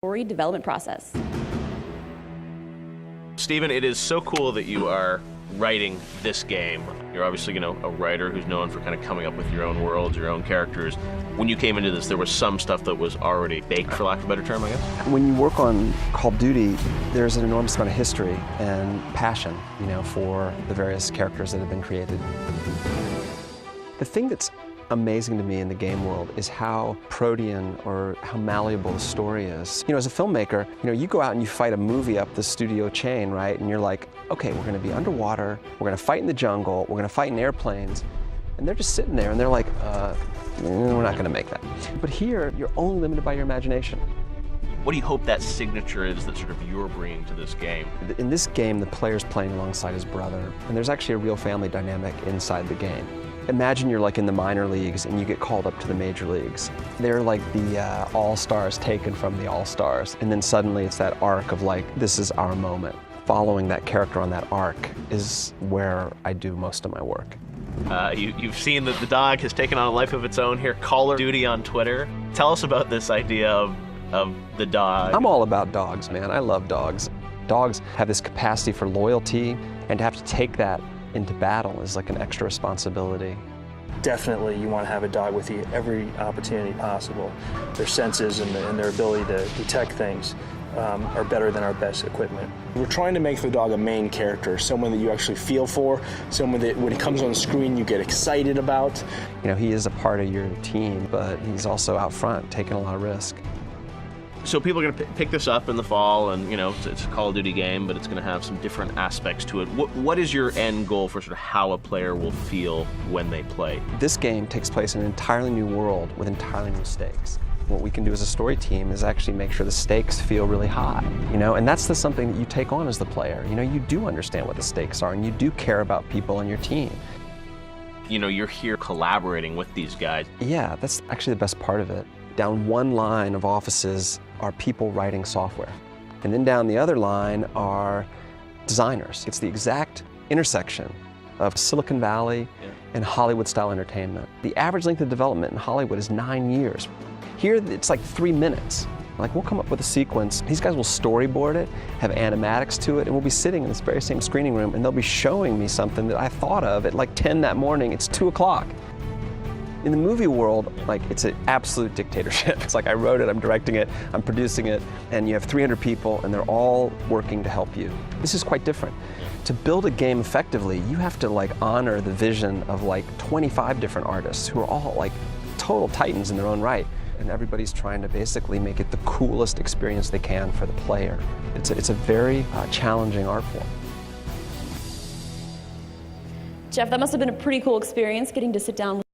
story development process. Stephen, it is so cool that you are writing this game. You're obviously, a writer who's known for kind of coming up with your own worlds, your own characters. When you came into this, there was some stuff that was already baked, for lack of a better term, I guess? When you work on Call of Duty, there's an enormous amount of history and passion, for the various characters that have been created. The thing that's amazing to me in the game world is how protean or how malleable the story is. As a filmmaker, you go out and you fight a movie up the studio chain, right? And you're like, okay, we're going to be underwater, we're going to fight in the jungle, we're going to fight in airplanes. And they're just sitting there and they're like, we're not going to make that. But here, you're only limited by your imagination. What do you hope that signature is that sort of you're bringing to this game? In this game, the player's playing alongside his brother, and there's actually a real family dynamic inside the game. Imagine you're like in the minor leagues and you get called up to the major leagues. They're like the all-stars taken from the all-stars, and then suddenly it's that arc of like, this is our moment. Following that character on that arc is where I do most of my work. You've seen that the dog has taken on a life of its own here, Call of Duty on Twitter. Tell us about this idea of the dog. I'm all about dogs, man. I love dogs. Dogs have this capacity for loyalty, and to have to take that into battle is like an extra responsibility. Definitely you want to have a dog with you every opportunity possible. Their senses and their ability to detect things are better than our best equipment. We're trying to make the dog a main character, someone that you actually feel for, someone that when he comes on the screen you get excited about. He is a part of your team, but he's also out front taking a lot of risk. So people are going to pick this up in the fall, and it's a Call of Duty game, but it's going to have some different aspects to it. What is your end goal for sort of how a player will feel when they play? This game takes place in an entirely new world with entirely new stakes. What we can do as a story team is actually make sure the stakes feel really high, and that's something that you take on as the player. You do understand what the stakes are, and you do care about people on your team. You're here collaborating with these guys. Yeah, that's actually the best part of it. Down one line of offices are people writing software. And then down the other line are designers. It's the exact intersection of Silicon Valley and Hollywood-style entertainment. The average length of development in Hollywood is 9 years. Here, it's like 3 minutes. Like, we'll come up with a sequence. These guys will storyboard it, have animatics to it, and we'll be sitting in this very same screening room, and they'll be showing me something that I thought of at like 10 that morning. It's 2 o'clock. In the movie world, it's an absolute dictatorship. It's like I wrote it, I'm directing it, I'm producing it, and you have 300 people and they're all working to help you. This is quite different. To build a game effectively, you have to honor the vision of 25 different artists who are all total titans in their own right. And everybody's trying to basically make it the coolest experience they can for the player. It's a very challenging art form. Jeff, that must have been a pretty cool experience getting to sit down